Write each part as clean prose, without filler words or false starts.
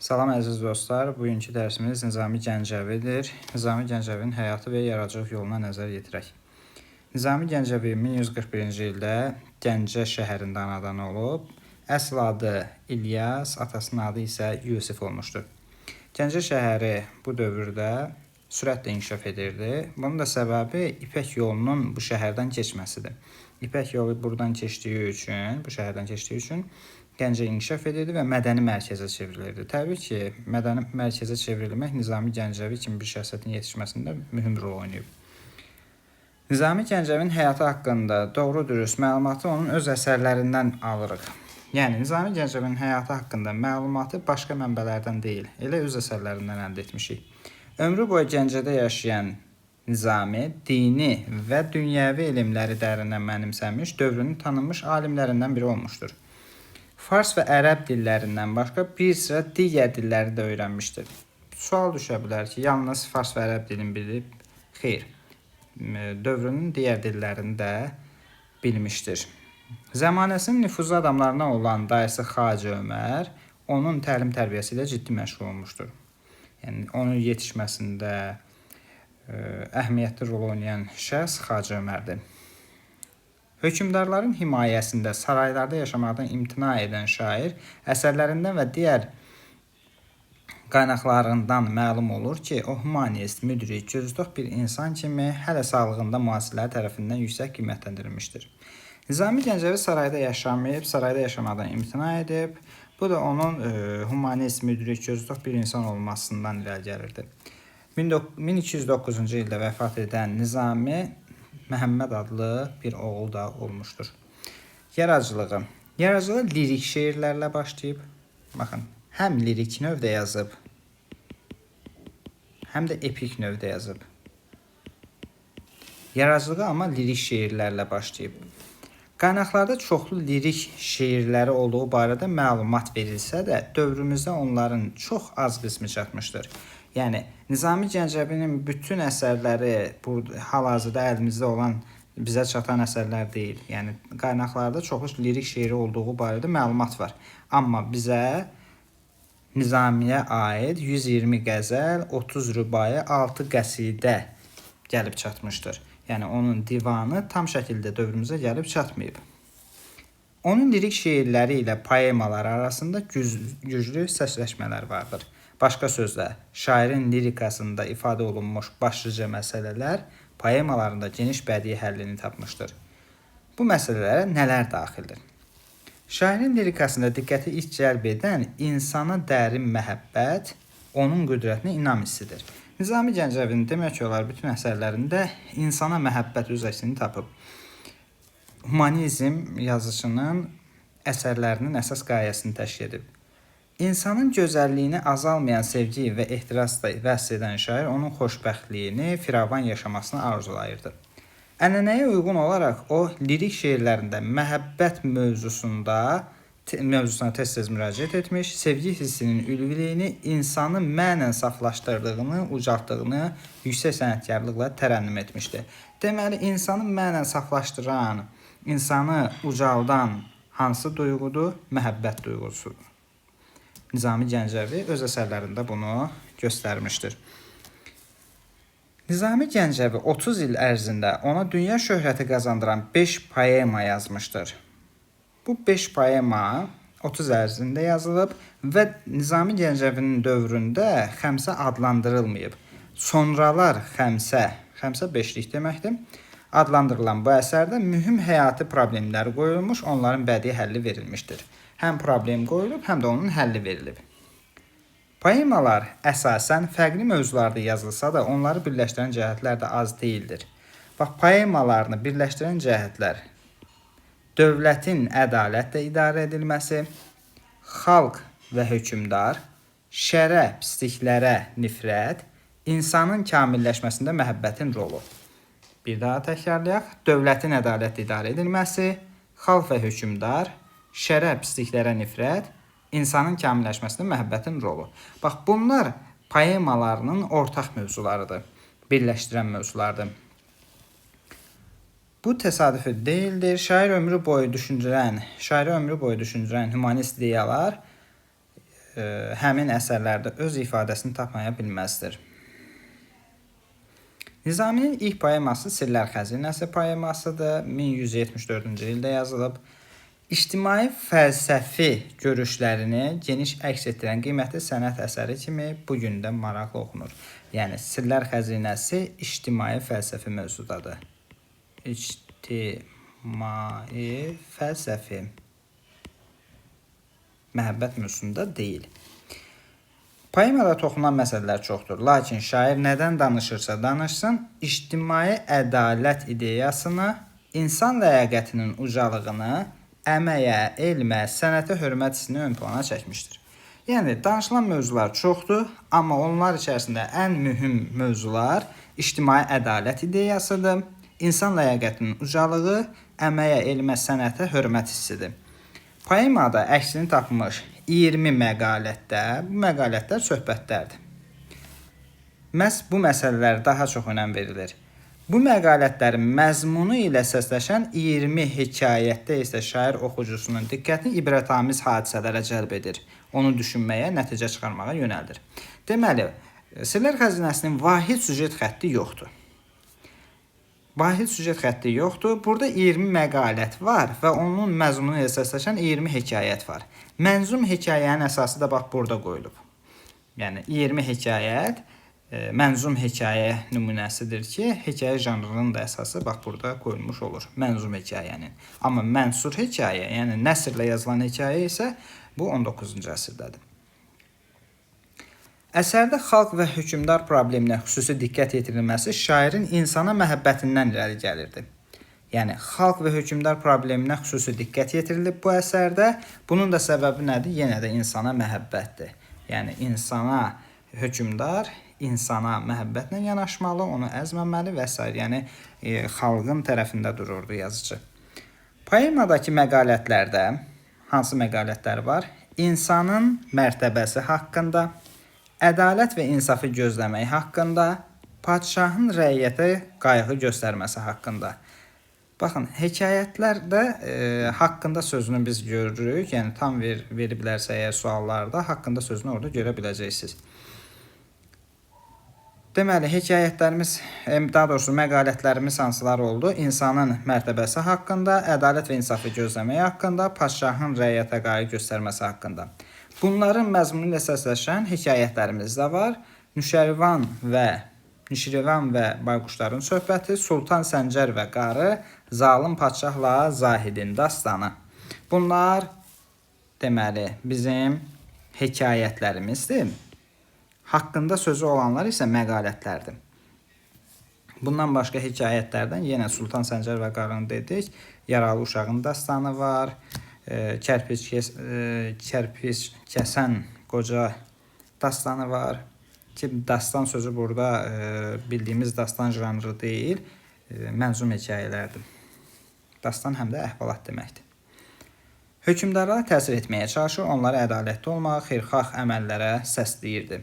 Salam əziz dostlar, bugünkü dərsimiz Nizami Gəncəvidir. Nizami Gəncəvinin həyatı və yaradıcılıq yoluna nəzər yetirək. Nizami Gəncəvi 1141-ci ildə Gəncə şəhərində anadan olub. Əsl adı İlyas, atasının adı isə Yusif olmuşdur. Gəncə şəhəri bu dövrdə sürətlə inkişaf edirdi. Bunun da səbəbi İpək yolunun bu şəhərdən keçməsidir. İpək yolu buradan keçdiyi üçün, bu şəhərdən keçdiyi üçün Gəncə inkişaf edirdi və mədəni mərkəzə çevrilirdi. Təbii ki, mədəni mərkəzə çevrilmək Nizami Gəncəvi kimi bir şəxsiyyətin yetişməsində mühüm rol oynayıb. Nizami Gəncəvinin həyatı haqqında doğru-dürüst məlumatı onun öz əsərlərindən alırıq. Yəni, Nizami Gəncəvinin həyatı haqqında məlumatı başqa mənbələrdən deyil, elə öz əsərlərindən əldə etmişik. Ömrü boyu Gəncədə yaşayan Nizami dini və dünyəvi elmləri dərindən mənimsəmiş, dövrünün tanınmış alimlərindən biri olmuşdur. Fars və ərəb dillərindən başqa bir sıra digər dilləri də öyrənmişdir. Sual düşə bilər ki, yalnız fars və ərəb dilini bilib? Xeyr, dövrünün digər dillərini də bilmişdir. Zəmanəsinin nüfuzlu adamlarına olan dayısı Xacə Ömər onun təlim-tərbiyəsi ilə ciddi məşğul olmuşdur. Yəni, onun yetişməsində əhəmiyyətli rol oynayan şəxs Xacə Ömərdir. Hökmdarların himayəsində saraylarda yaşamaqdan imtina edən şair əsərlərindən və digər qaynaqlarından məlum olur ki, o humanist, müdrik, gözüdוח bir insan kimi hələ sağlığında müasirləri tərəfindən yüksək qiymətləndirilmişdir. Nizami Gəncəvi sarayda yaşamayıb, sarayda yaşamaqdan imtina edib. Bu da onun humanist, müdrik, gözüdוח bir insan olmasından irəli gəlirdi. 1209-cu ildə vəfat edən Nizami Məhəmməd adlı bir oğul da olmuşdur. Yaradıcılığı. Yaradıcılığı lirik şeirlərlə başlayıb. Baxın, həm lirik növdə yazıb, həm də epik növdə yazıb. Yaradıcılığı amma lirik şeirlərlə başlayıb. Qaynaqlarda çoxlu lirik şeirləri olduğu barədə məlumat verilsə də, dövrümüzdə onların çox az qismi çatmışdır. Yəni, Nizami Gəncəvinin bütün əsərləri hal-hazırda əlimizdə olan bizə çatan əsərlər deyil. Yəni, qaynaqlarda çoxlu lirik şeiri olduğu barədə məlumat var. Amma bizə Nizamiyə aid 120 qəzəl, 30 rübaya, 6 qəsidə gəlib çatmışdır. Yəni, onun divanı tam şəkildə dövrümüzə gəlib çatmayıb. Onun lirik şeirləri ilə poemaları arasında güclü səsləşmələr vardır. Başqa sözlə, şairin lirikasında ifadə olunmuş başlıca məsələlər poemalarında geniş bədii həllini tapmışdır. Bu məsələlərə nələr daxildir? Şairin lirikasında diqqəti ilk cəlb edən insana dərin məhəbbət, onun qüdrətinə inam hissidir. Nizami Gəncəvinin demək olar bütün əsərlərində insana məhəbbət öz əksini tapıb. Humanizm yazıçının əsərlərinin əsas qayəsini təşkil edib. İnsanın gözəlliyini azalmayan sevgi və ehtirasla vəsf edən şair onun xoşbəxtliyini, firavan yaşamasını arzulayırdı. Ənənəyə uyğun olaraq o, lirik şeirlərində məhəbbət mövzusuna tez-tez müraciət etmiş, sevgi hissinin ülviliyini, insanı mənən saflaşdırdığını, ucaltdığını yüksək sənətkarlıqla tərənnüm etmişdi. Deməli, insanı mənən saflaşdıran, insanı ucaldan hansı duyğudur? Məhəbbət duyğusudur. Nizami Gəncəvi öz əsərlərində bunu göstərmişdir. Nizami Gəncəvi 30 il ərzində ona dünya şöhrəti qazandıran 5 poema yazmışdır. Bu 5 poema 30 ərzində yazılıb və Nizami Gəncəvinin dövründə xəmsə adlandırılmayıb. Sonralar xəmsə beşlik deməkdir, adlandırılan bu əsərdə mühüm həyati problemləri qoyulmuş, onların bədii həlli verilmişdir. Həm problem qoyulub, həm də onun həlli verilib. Poemalar əsasən fərqli mövzularda yazılsa da, onları birləşdirən cəhətlər də az deyildir. Bax, poemalarını birləşdirən cəhətlər dövlətin ədalətlə idarə edilməsi, xalq və hökmdar, şərə, pisliklərə nifrət, insanın kamilləşməsində məhəbbətin rolu. Bir daha təkrarlayaq, dövlətin ədalətlə idarə edilməsi, xalq və hökmdar, şərə, pisliklərə nifrət, insanın kamilləşməsində məhəbbətin rolu. Bax, bunlar poemalarının ortaq mövzularıdır, birləşdirən mövzulardır. Bu təsadüfi deyildir. Şairi ömrü boyu düşündürən humanist ideyalar həmin əsərlərdə öz ifadəsini tapmaya bilməzdir. Nizaminin ilk poeması Sirlər Xəzinəsi poemasıdır. 1174-cü ildə yazılıb. İctimai fəlsəfi görüşlərini geniş əks etdirən qiymətli sənət əsəri kimi bu gün də maraqlı oxunur. Yəni Sirlər Xəzinəsi ictimai fəlsəfi mövzudadır. İctimai fəlsəfi məhəbbət mövzusunda deyil. Poemada toxunan məsələlər çoxdur, lakin şair nədən danışırsa danışsın, ictimai ədalət ideyasını, insan ləyaqətinin ucalığını, əməyə, elmə, sənətə hörmət hissini ön plana çəkmişdir. Yəni, danışılan mövzular çoxdur, amma onlar içərisində ən mühüm mövzular ictimai ədalət ideyasıdır, insan ləyaqətinin ucalığı, əməyə, elmə, sənətə hörmət hissidir. Poemada əksini tapmış 20 məqalətdə, bu məqalətlər söhbətlərdir. Məhz bu məsələlər daha çox önəm verilir. Bu məqalətlərin məzmunu ilə səsləşən 20 hekayətdə isə şair oxucusunun diqqətini ibrətamiz hadisələrə cəlb edir. Onu düşünməyə, nəticə çıxarmağa yönəldir. Deməli, Sirlər Xəzinəsinin vahid süjet xətti yoxdur. Vahid süjet xətti yoxdur. Burada 20 məqalət var və onun məzmunu ilə səsləşən 20 hekayət var. Mənzum hekayənin əsası da bax burada qoyulub. Yəni 20 hekayət mənzum hekayə nümunəsidir ki, hekayə janrının da əsası bax burada qoyulmuş olur. Mənzum hekayənin. Amma mənsur hekayə, yəni nəsrlə yazılan hekayə isə bu 19-cu əsrdədir. Əsərdə xalq və hökmdar probleminə xüsusi diqqət yetirilməsi şairin insana məhəbbətindən irəli gəlirdi. Yəni, xalq və hökmdar probleminə xüsusi diqqət yetirilib bu əsərdə. Bunun da səbəbi nədir? Yenə də insana məhəbbətdir. Yəni, hökmdar insana məhəbbətlə yanaşmalı, onu əzməməli və s. Yəni, xalqın tərəfində dururdu yazıcı. Poemadakı məqalətlərdə hansı məqalətlər var? İnsanın mərtəbəsi haqqında, ədalət və insafı gözləmək haqqında, padşahın rəiyyətə qayğı göstərməsi haqqında. Baxın, hekayətlərdə haqqında sözünü biz görürük. Yəni, tam veriblərsə əgər suallarda haqqında sözünü orada görə biləcəksiniz. Deməli, hekayətlərimiz, daha doğrusu məqalətlərimiz hansılar oldu? İnsanın mərtəbəsi haqqında, ədalət və insafı gözləmək haqqında, padşahın rəiyyətə qayğı göstərməsi haqqında. Bunların məzmunu ilə səsləşən hekayətlərimiz də var. Nüşirvan və Bayquşların söhbəti, Sultan Səncər və Qarı, Zalım Padşahla Zahidin dastanı. Bunlar deməli bizim hekayətlərimizdir. Haqqında sözü olanlar isə məqalətlərdir. Bundan başqa hekayətlərdən yenə Sultan Səncər və Qarını dedik. Yaralı uşağın dastanı var. Kərpic kəsən qoca dastanı var. Ki, dastan sözü burada bildiyimiz dastan janrı deyil, mənzum hekayələrdir. Dastan həm də əhvalat deməkdir. Hökmdarlara təsir etməyə çalışır, onları ədalətli olmağa, xeyirxah əməllərə səsləyirdi.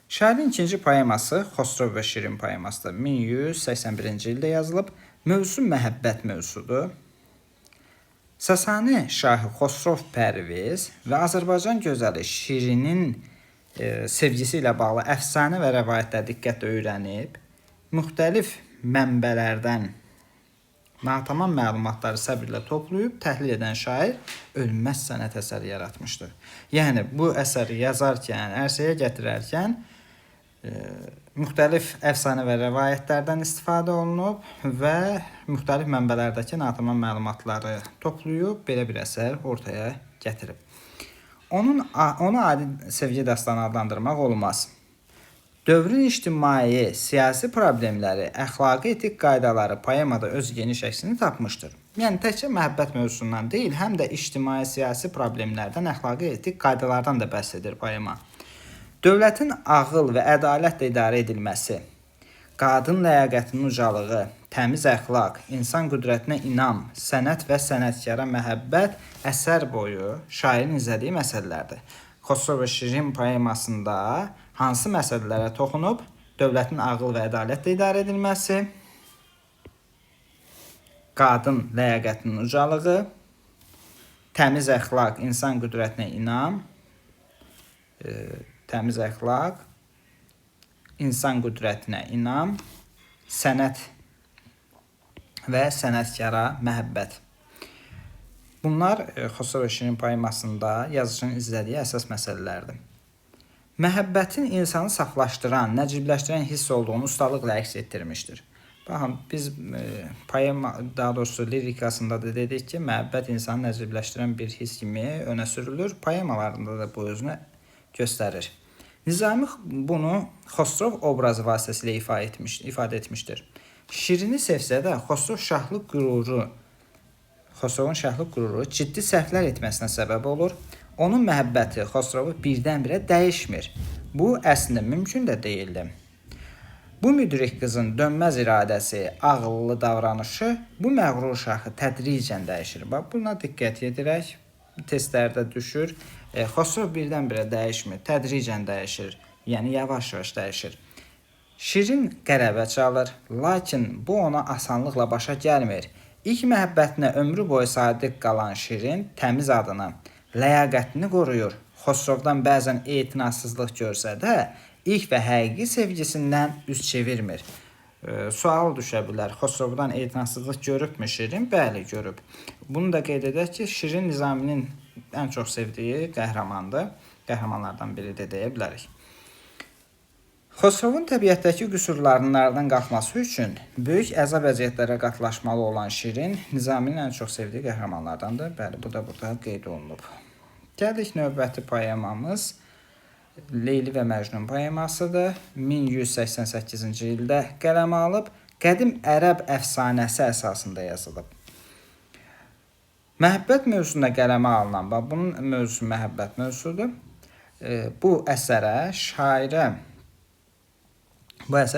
Şairin ikinci poeması Xosrov və Şirin poemasıdır. 1181-ci ildə yazılıb. Mövzu məhəbbət mövzusudur. Sasani şahı Xosrov Pərviz və Azərbaycan gözəli Şirinin sevgisi ilə bağlı əfsanə və rəvayətlər diqqətlə öyrənib, müxtəlif mənbələrdən natamam məlumatları səbirlə toplayıb, təhlil edən şair ölməz sənət əsəri yaratmışdır. Yəni, bu əsəri yazarkən, ərsəyə gətirərkən müxtəlif əfsanə və rəvayətlərdən istifadə olunub və müxtəlif mənbələrdəki natamam məlumatları toplayıb, belə bir əsər ortaya gətirib. Onu adi sevgi dastanı adlandırmaq olmaz. Dövrün ictimai, siyasi problemləri, əxlaqi etik qaydaları poemada öz geniş əksini tapmışdır. Yəni, təkcə məhəbbət mövzusundan deyil, həm də ictimai, siyasi problemlərdən, əxlaqi etik qaydalardan da bəhs edir poema. Dövlətin ağıl və ədalətlə idarə edilməsi, qadın ləyaqətinin ucalığı, təmiz əxlaq, insan qüdrətinə inam, sənət və sənətkara məhəbbət əsər boyu şairin izlədiyi məsələlərdir. Xosrov və Şirin poemasında hansı məsələlərə toxunub? Dövlətin ağıl və ədalətlə idarə edilməsi, qadın ləyaqətinin ucalığı, təmiz əxlaq, insan qüdrətinə inam təmiz əxlaq, insan qüdrətinə inam, sənət və sənətkara məhəbbət. Bunlar Xosrov və Şirin poemasında yazıçının izlədiyi əsas məsələlərdir. Məhəbbətin insanı saflaşdıran, nəcibləşdirən hiss olduğunu ustalıqla əks etdirmişdir. Baxın, biz poema, daha doğrusu lirikasında da dedik ki, məhəbbət insanı nəcibləşdirən bir hiss kimi önə sürülür. Poemalarında da bu özünü göstərir. Nizami bunu Xosrov obrazı vasitəsilə ifadə etmişdir. Şirini sevsə də Xosrovun şahlıq qüruru ciddi səhvlər etməsinə səbəb olur. Onun məhəbbəti Xosrovu birdən-birə dəyişmir. Bu əslində mümkün də deyildi. Bu müdrik qızın dönməz iradəsi, ağıllı davranışı bu məğrur uşağı tədricən dəyişir. Bax, buna diqqət yedirək, testlərdə düşür. Xosrov birdən-birə dəyişmir, tədricən dəyişir, yəni yavaş-yavaş dəyişir. Şirin qələbə çalır, lakin bu ona asanlıqla başa gəlmir. İlk məhəbbətinə ömrü boyu sadiq qalan Şirin təmiz adını, ləyaqətini qoruyur. Xosrovdan bəzən etinasızlıq görsə də, ilk və həqiqi sevgisindən üz çevirmir. Sual düşə bilər, Xosrovdan etinasızlıq görübmü Şirin? Bəli, görüb. Bunu da qeyd edək ki, Şirin Nizaminin ən çox sevdiyi qəhrəmandır. Qəhrəmanlardan biri də deyə bilərik. Xosrovun təbiətdəki qüsurlarının aradan qalxması üçün böyük əzab əziyyətlərə qatlaşmalı olan Şirin Nizaminin ən çox sevdiyi qəhrəmanlardandır. Bəli, bu da burada qeyd olunub. Gəldik növbəti poemamız Leyli və Məcnun poemasıdır. 1188-ci ildə qələmə alıb, qədim ərəb əfsanəsi əsasında yazılıb. Məhəbbət mövzusunda qələmə alınan, bunun mövzusu məhəbbət mövzusudur. Bu əsər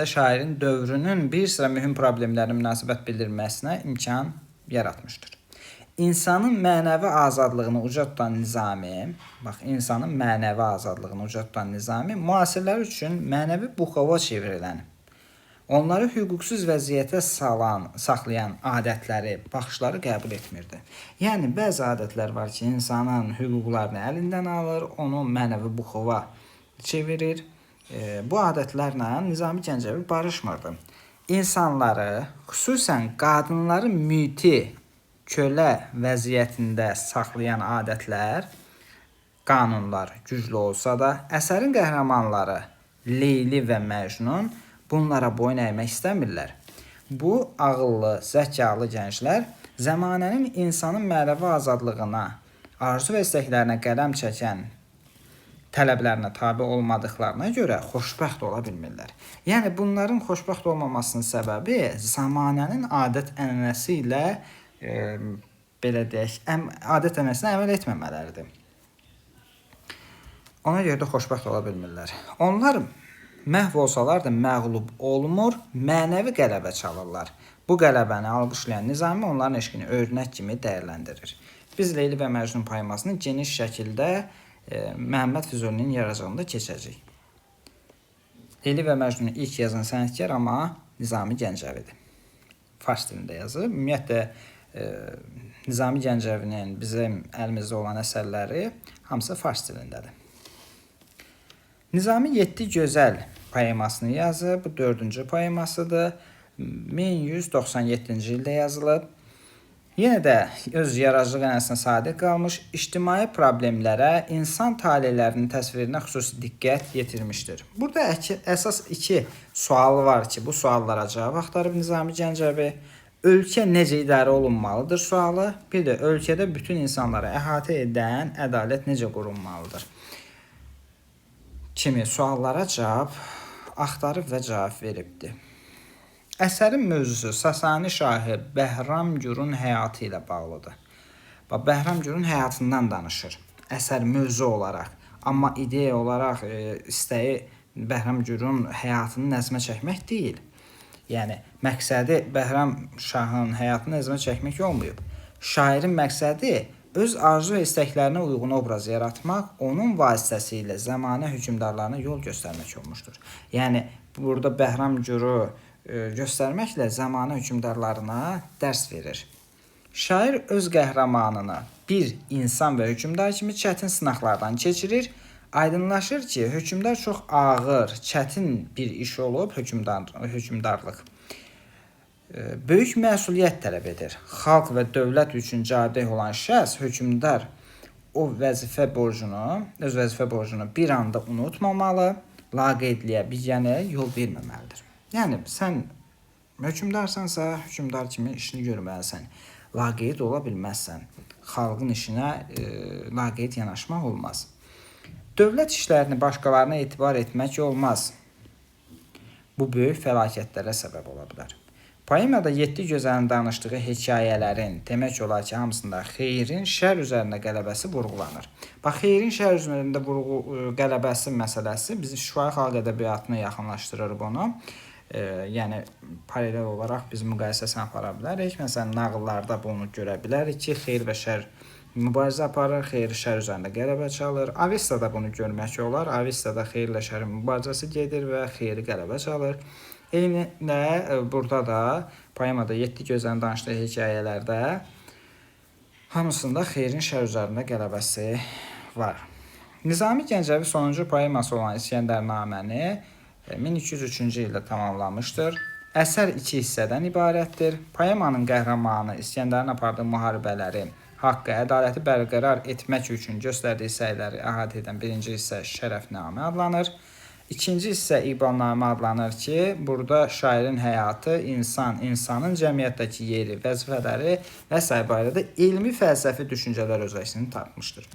şairin dövrünün bir sıra mühüm problemlərin münasibət bildirməsinə imkan yaratmışdır. İnsanın mənəvi azadlığını uca tutan Nizami, müasirlər üçün mənəvi buxova çevrilən, onları hüquqsuz vəziyyətə saxlayan adətləri, baxışları qəbul etmirdi. Yəni, bəzi adətlər var ki, insanın hüquqlarını əlindən alır, onu mənəvi buxova çevirir. Bu adətlərlə Nizami Gəncəvi barışmırdı. İnsanları, xüsusən qadınları müti, kölə vəziyyətində saxlayan adətlər, qanunlar güclü olsa da, əsərin qəhrəmanları Leyli və Məcnun bunlara boyun əymək istəmirlər. Bu, ağıllı, zəkalı gənclər zəmanənin insanın mənəvi azadlığına, arzu və istəklərinə qələm çəkən tələblərinə tabe olmadıqlarına görə xoşbəxt ola bilmirlər. Yəni, bunların xoşbəxt olmamasının səbəbi zamanənin adət-ənənəsi ilə belə deyək, adət-ənənəsinə əməl etməmələridir. Ona görə də xoşbəxt ola bilmirlər. Onlar məhv olsalar da məğlub olmur, mənəvi qələbə çalırlar. Bu qələbəni alqışlayan Nizami onların eşqini örnək kimi dəyərləndirir. Biz Leyli və Məcnun poemasını geniş şəkildə Məhəmməd Füzulinin yaradıcılığında keçəcək. Leyli və Məcnunu ilk yazan sənətkar amma Nizami Gəncəvidir. Fars dilində yazıb. Ümumiyyətlə, Nizami Gəncəvinin bizim əlimizdə olan əsərləri hamısı fars dilindədir. Nizami 7 gözəl poemasını yazıb. Bu 4-cü poemasıdır. 1197-ci ildə yazılıb. Yenə də öz yaradıcılıq ənənəsinə sadiq qalmış, ictimai problemlərə, insan talelərinin təsvirinə xüsusi diqqət yetirmişdir. Burada əsas 2 sual var ki, bu suallara cavab axtarıb Nizami Gəncəvi. Ölkə necə idarə olunmalıdır sualı, bir də ölkədə bütün insanları əhatə edən ədalət necə qorunmalıdır kimi suallara cavab axtarıb və cavab veribdir. Əsərin mövzusu Sasani şahı Bəhram Gürün həyatı ilə bağlıdır. Bəhram Gürün həyatından danışır əsər mövzu olaraq. Amma ideya olaraq istəyi Bəhram Gürün həyatını nəzmə çəkmək deyil. Yəni, məqsədi Bəhram şahın həyatını nəzmə çəkmək olmayıb. Şairin məqsədi öz arzu və istəklərinə uyğun obraz yaratmaq, onun vasitəsilə zəmanə hökmdarlarına yol göstərmək olmuşdur. Yəni, burada Bəhram Gürü göstərməklə zəmanə hökmdarlarına dərs verir. Şair öz qəhrəmanını bir insan və hökmdar kimi çətin sınaqlardan keçirir, Aydınlaşır ki, hökmdar çox ağır, çətin bir iş olub hökmdarlıq. Böyük məsuliyyət tələb edir. Xalq və dövlət üçün cavabdeh olan şəxs, hökmdar öz vəzifə borcunu bir anda unutmamalı, laqeydliyə, biganəyə yol verməməlidir. Yəni, sən hökmdarsansa, hökmdar kimi işini görməlisən. Laqeyd ola bilməzsən. Xalqın işinə laqeyd yanaşmaq olmaz. Dövlət işlərini başqalarına etibar etmək olmaz. Bu böyük fəlakətlərə səbəb ola bilər. Poemada 7 gözəlin danışdığı hekayələrin demək olar ki, hamısında xeyrin şər üzərində qələbəsi vurğulanır. Bax, xeyrin şər üzərində qələbəsi məsələsi bizi şifahi xalq ədəbiyyatına yaxınlaşdırır bunu. Yəni, paralel olaraq biz müqayisəsini apara bilərik. Məsələn, nağıllarda bunu görə bilərik ki, xeyr və şər mübarizə aparır, xeyri şər üzərində qələbə çalır. Avesta'da bunu görmək olar. Avesta'da xeyirlə şərin mübarizəsi gedir və xeyri qələbə çalır. Eyni burada da poemada 7 gözəlin danışdığı hekayələrdə hamısında xeyrin şər üzərində qələbəsi var. Nizami Gəncəvi sonuncu poeması olan İskəndərnaməni 1203-cü ildə tamamlamışdır. Əsər 2 hissədən ibarətdir. Poemanın qəhrəmanı İskəndərin apardığı müharibələri, haqqı, ədaləti bərqərar etmək üçün göstərdiyi səyləri əhatə edən birinci hissə Şərəfnamə adlanır. İkinci hissə İqbalnamə adlanır ki, burada şairin həyatı, insanın cəmiyyətdəki yeri, vəzifələri və s. barədə elmi fəlsəfi düşüncələr öz əksini tapmışdır.